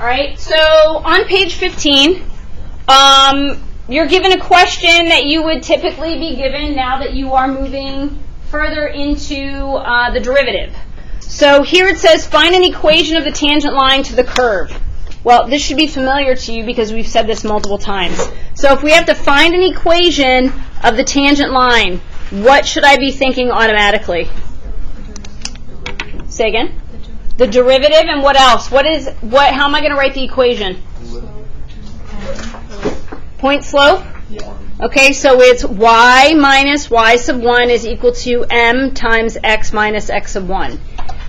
All right, so on page 15, you're given a question that you would typically be given now that you are moving further into the derivative. So here it says, find an equation of the tangent line to the curve. Well, this should be familiar to you because we've said this multiple times. So if we have to find an equation of the tangent line, what should I be thinking automatically? Say again? The derivative, and what else? How am I going to write the equation? Point slope? Okay, so it's y minus y sub 1 is equal to m times x minus x sub 1.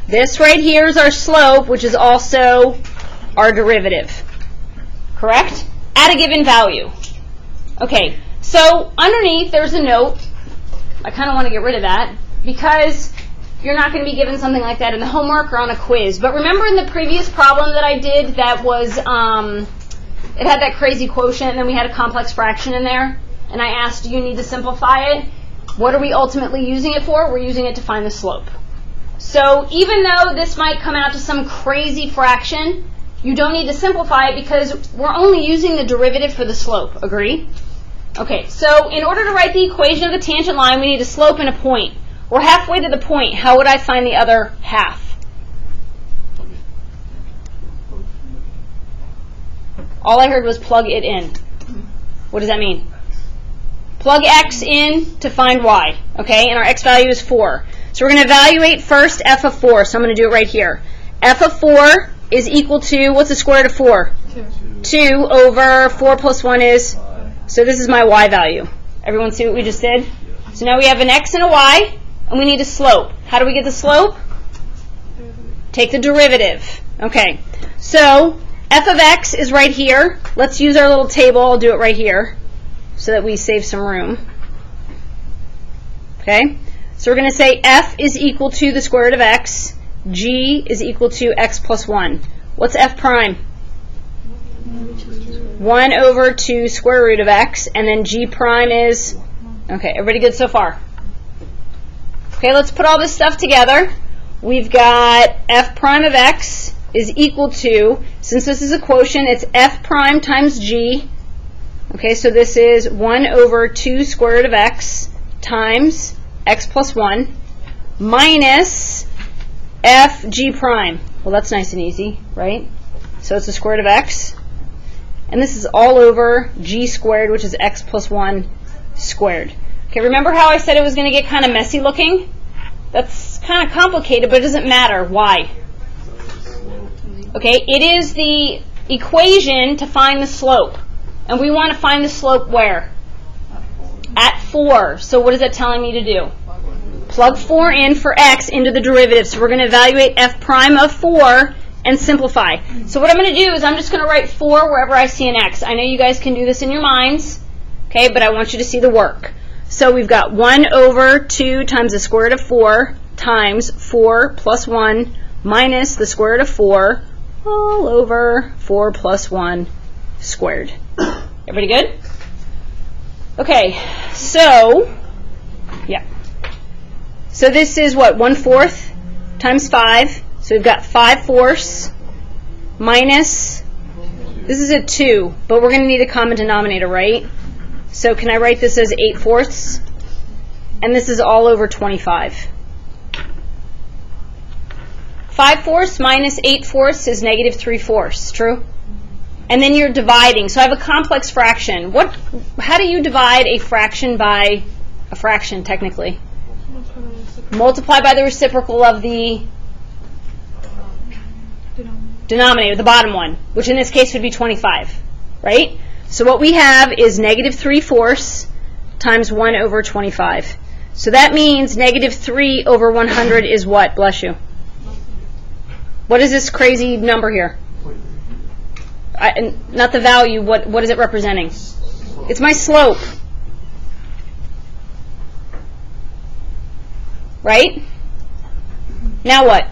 This right here is our slope, which is also our derivative. Correct? At a given value. Okay, so underneath there's a note. I kind of want to get rid of that because you're not going to be given something like that in the homework or on a quiz. But remember in the previous problem that I did that was, it had that crazy quotient and then we had a complex fraction in there? And I asked, do you need to simplify it? What are we ultimately using it for? We're using it to find the slope. So even though this might come out to some crazy fraction, you don't need to simplify it because we're only using the derivative for the slope. Agree? Okay, so in order to write the equation of the tangent line, we need a slope and a point. We're halfway to the point. How would I find the other half? All I heard was plug it in. What does that mean? Plug x in to find y. Okay, and our x value is 4. So we're going to evaluate first f of 4. So I'm going to do it right here. F of 4 is equal to, what's the square root of 4? 2 over 4 plus 1 is, so this is my y value. Everyone see what we just did? So now we have an x and a y, and we need a slope. How do we get the slope? Take the derivative. Okay, so f of x is right here. Let's use our little table. I'll do it right here so that we save some room. Okay, so we're going to say f is equal to the square root of x. G is equal to x plus 1. What's f prime? 1 over 2 square root of x. And then g prime is, okay, everybody good so far? Okay, let's put all this stuff together. We've got f prime of x is equal to, since this is a quotient, it's f prime times g. Okay, so this is 1 over 2 square root of x times x plus 1 minus f g prime. Well, that's nice and easy, right? So it's the square root of x. And this is all over g squared, which is x plus 1 squared. Okay, remember how I said it was going to get kind of messy looking? That's kind of complicated, but it doesn't matter. Why? Okay, it is the equation to find the slope. And we want to find the slope where? At 4. So what is that telling me to do? Plug 4 in for x into the derivative. So we're going to evaluate f prime of 4 and simplify. So what I'm going to do is I'm just going to write 4 wherever I see an x. I know you guys can do this in your minds, okay, but I want you to see the work. So we've got 1 over 2 times the square root of 4 times 4 plus 1 minus the square root of 4 all over 4 plus 1 squared. Everybody good? Okay, so, yeah. So this is what, 1/4 times 5. So we've got 5/4 minus, this is a 2, but we're going to need a common denominator, right? So can I write this as 8/4? And this is all over 25. 5/4 minus 8/4 is negative 3/4, true? And then you're dividing. So I have a complex fraction. How do you divide a fraction by a fraction, technically? Multiply by the reciprocal of the denominator, the bottom one, which in this case would be 25, right? So what we have is negative 3/4 times 1 over 25. So that means negative 3 over 100 is what? Bless you. What is this crazy number here? Not the value. What is it representing? It's my slope. Right? Now what?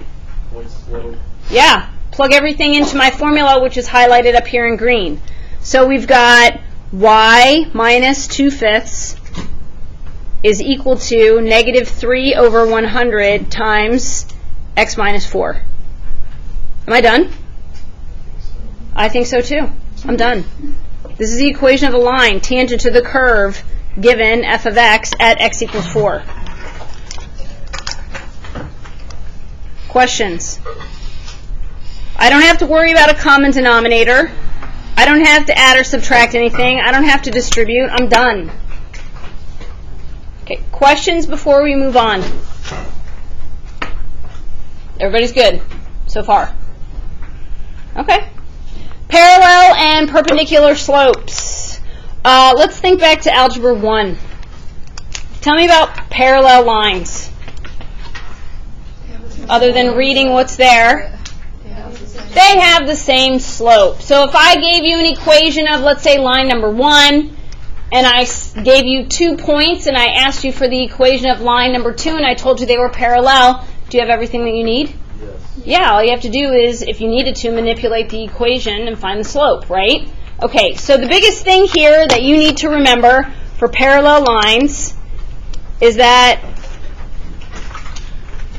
Yeah. Plug everything into my formula, which is highlighted up here in green. So we've got y minus 2/5 is equal to negative 3 over 100 times x minus 4. Am I done? I think so too. I'm done. This is the equation of a line tangent to the curve given f of x at x equals 4. Questions? I don't have to worry about a common denominator. I don't have to add or subtract anything. I don't have to distribute. I'm done. Okay, questions before we move on? Everybody's good so far? Okay. Parallel and perpendicular slopes. Let's think back to Algebra 1. Tell me about parallel lines. Other than reading what's there, they have the same slope. So if I gave you an equation of, let's say, line number 1, and I gave you 2 points, and I asked you for the equation of line number 2, and I told you they were parallel, do you have everything that you need? Yes. Yeah, all you have to do is, if you needed to, manipulate the equation and find the slope, right? Okay, so the biggest thing here that you need to remember for parallel lines is that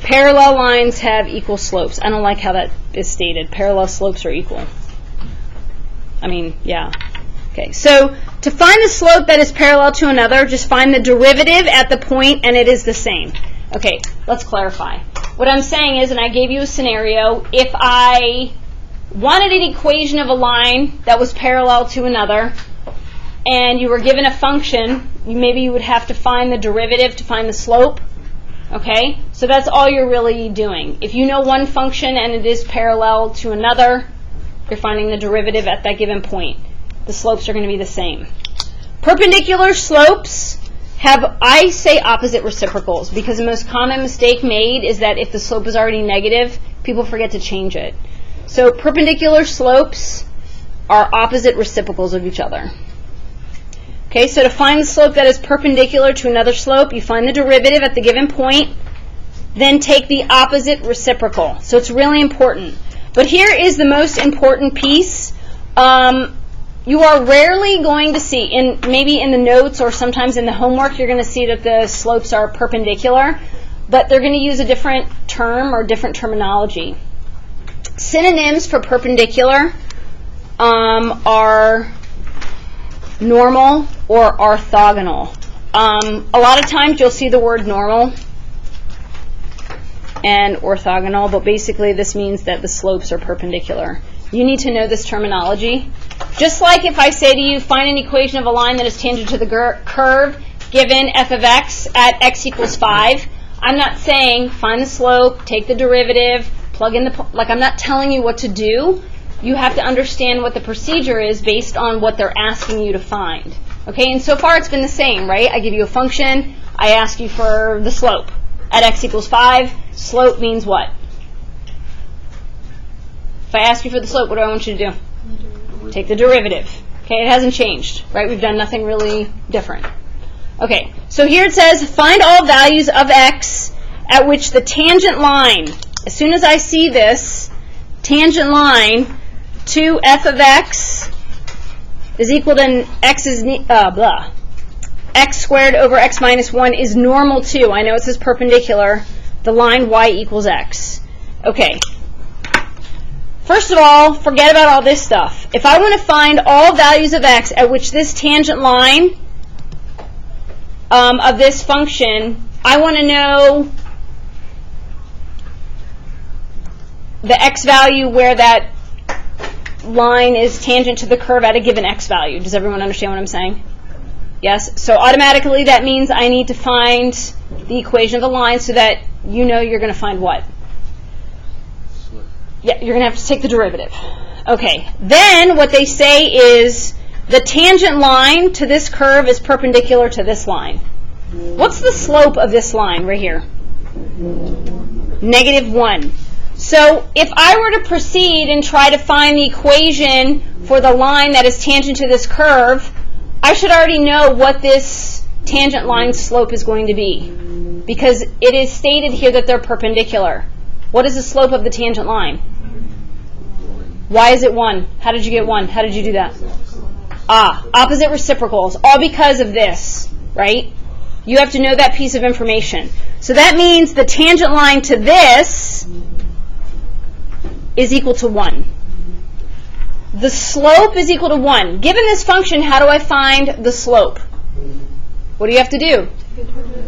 parallel lines have equal slopes. I don't like how that is stated. Parallel slopes are equal. I mean, yeah. Okay, so to find the slope that is parallel to another, just find the derivative at the point and it is the same. Okay, let's clarify. What I'm saying is, and I gave you a scenario, if I wanted an equation of a line that was parallel to another, and you were given a function, maybe you would have to find the derivative to find the slope. Okay, so that's all you're really doing. If you know one function and it is parallel to another, you're finding the derivative at that given point. The slopes are going to be the same. Perpendicular slopes have, I say, opposite reciprocals, because the most common mistake made is that if the slope is already negative, people forget to change it. So perpendicular slopes are opposite reciprocals of each other. Okay, so to find the slope that is perpendicular to another slope, you find the derivative at the given point, then take the opposite reciprocal. So it's really important. But here is the most important piece. You are rarely going to see, maybe in the notes or sometimes in the homework, you're going to see that the slopes are perpendicular, but they're going to use a different term or different terminology. Synonyms for perpendicular are normal or orthogonal. A lot of times you'll see the word normal and orthogonal, but basically this means that the slopes are perpendicular. You need to know this terminology. Just like if I say to you, find an equation of a line that is tangent to the curve given f of x at x equals 5, I'm not saying find the slope, take the derivative, plug in the, like I'm not telling you what to do. You have to understand what the procedure is based on what they're asking you to find. Okay, and so far it's been the same, right? I give you a function, I ask you for the slope. At x equals 5, slope means what? If I ask you for the slope, what do I want you to do? Take the derivative. Okay, it hasn't changed, right? We've done nothing really different. Okay, so here it says, find all values of x at which the tangent line, as soon as I see this, tangent line to f of x is equal to x squared over x minus 1 is normal to, I know it says perpendicular, the line y equals x. Okay. First of all, forget about all this stuff. If I want to find all values of x at which this tangent line of this function, I want to know the x value where that line is tangent to the curve at a given x value. Does everyone understand what I'm saying? Yes? So automatically that means I need to find the equation of the line so that you know you're going to find what? Yeah, you're going to have to take the derivative. Okay, then what they say is the tangent line to this curve is perpendicular to this line. What's the slope of this line right here? -1. So if I were to proceed and try to find the equation for the line that is tangent to this curve, I should already know what this tangent line slope is going to be, because it is stated here that they're perpendicular. What is the slope of the tangent line? Why is it 1? How did you get 1? How did you do that? Opposite reciprocals, all because of this, right? You have to know that piece of information. So that means the tangent line to this is equal to 1. the slope is equal to 1. Given this function, how do I find the slope? What do you have to do?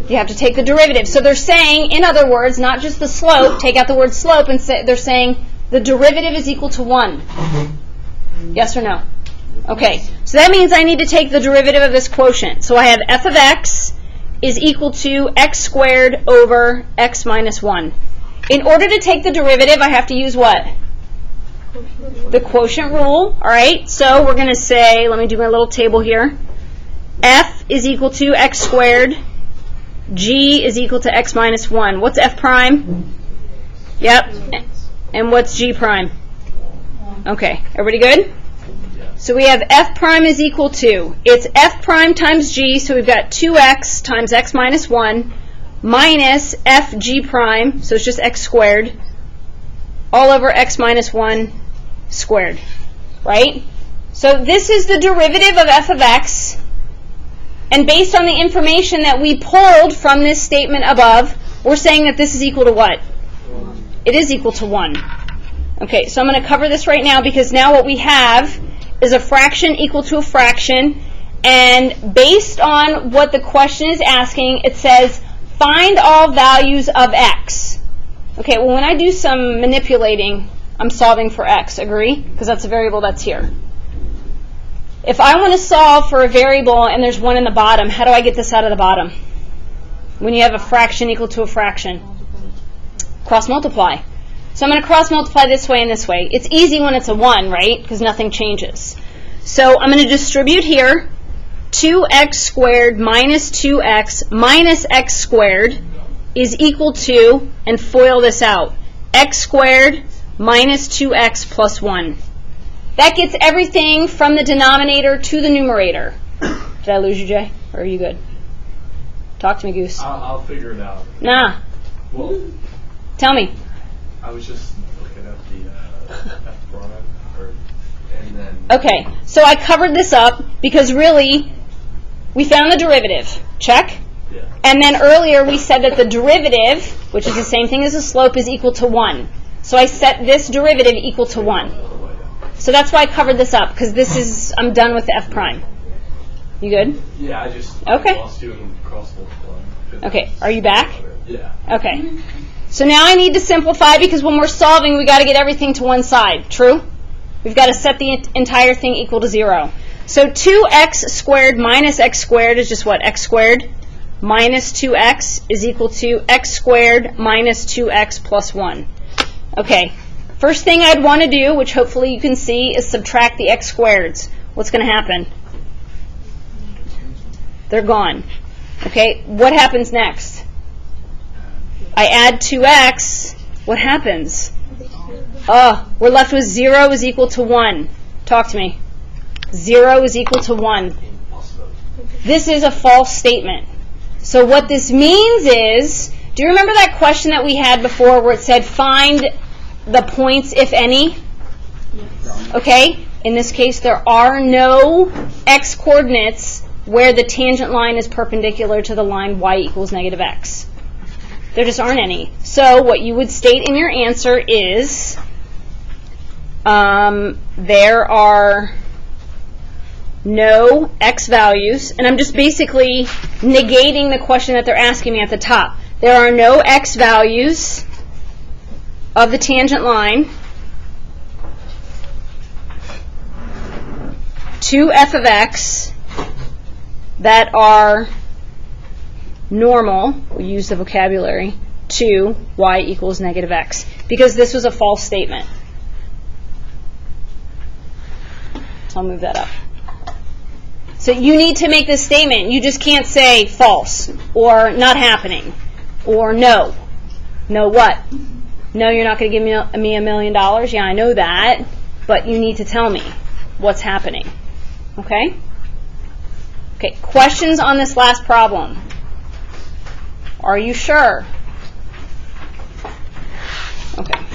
You have to take the derivative. So they're saying, in other words, not just the slope, take out the word slope, and they're saying the derivative is equal to 1. Yes or no? Okay, so that means I need to take the derivative of this quotient. So I have f of x is equal to x squared over x minus 1. In order to take the derivative, I have to use what? The quotient rule. All right, so we're going to say, let me do my little table here. F is equal to x squared. G is equal to x minus 1. What's f prime? Yep. And what's g prime? Okay, everybody good? So we have f prime is equal to, it's f prime times g, so we've got 2x times x minus 1, minus f g prime, so it's just x squared, all over x minus 1 squared, right? So this is the derivative of f of x, and based on the information that we pulled from this statement above, we're saying that this is equal to what? It is equal to 1. Okay, so I'm going to cover this right now because now what we have is a fraction equal to a fraction, and based on what the question is asking, it says find all values of x. Okay, well when I do some manipulating, I'm solving for x, agree? Because that's a variable that's here. If I want to solve for a variable and there's 1 in the bottom, how do I get this out of the bottom? When you have a fraction equal to a fraction? Cross multiply. So I'm going to cross multiply this way and this way. It's easy when it's a 1, right? Because nothing changes. So I'm going to distribute here 2x squared minus 2x minus x squared is equal to, and FOIL this out, x squared minus 2x plus 1. That gets everything from the denominator to the numerator. Did I lose you, Jay? Or are you good? Talk to me, Goose. I'll figure it out. Nah. Well, tell me. I was just looking at the f prime, and then... Okay, so I covered this up because really, we found the derivative. Check? Yeah. And then earlier we said that the derivative, which is the same thing as the slope, is equal to 1. So I set this derivative equal to 1. So that's why I covered this up, because this is, I'm done with the f prime. You good? Yeah, I just Okay. lost you in cross multiply. Okay, are you back? Yeah. Okay. So now I need to simplify because when we're solving, we got to get everything to one side. True? We've got to set the entire thing equal to 0. So 2x squared minus x squared is just what? X squared minus 2x is equal to x squared minus 2x plus 1. Okay. First thing I'd want to do, which hopefully you can see, is subtract the x squareds. What's going to happen? They're gone. Okay. What happens next? I add 2x, what happens? We're left with 0 is equal to 1. Talk to me. 0 is equal to 1. This is a false statement. So what this means is, do you remember that question that we had before where it said find the points, if any? Okay, in this case there are no x coordinates where the tangent line is perpendicular to the line y equals negative x. There just aren't any. So what you would state in your answer is there are no x values, and I'm just basically negating the question that they're asking me at the top. There are no x values of the tangent line to f of x that are normal, we use the vocabulary, to y equals negative x, because this was a false statement. So I'll move that up. So you need to make this statement. You just can't say false, or not happening, or no. No what? No, you're not going to give me $1 million? Yeah, I know that, but you need to tell me what's happening. Okay? Okay, questions on this last problem? Are you sure? Okay.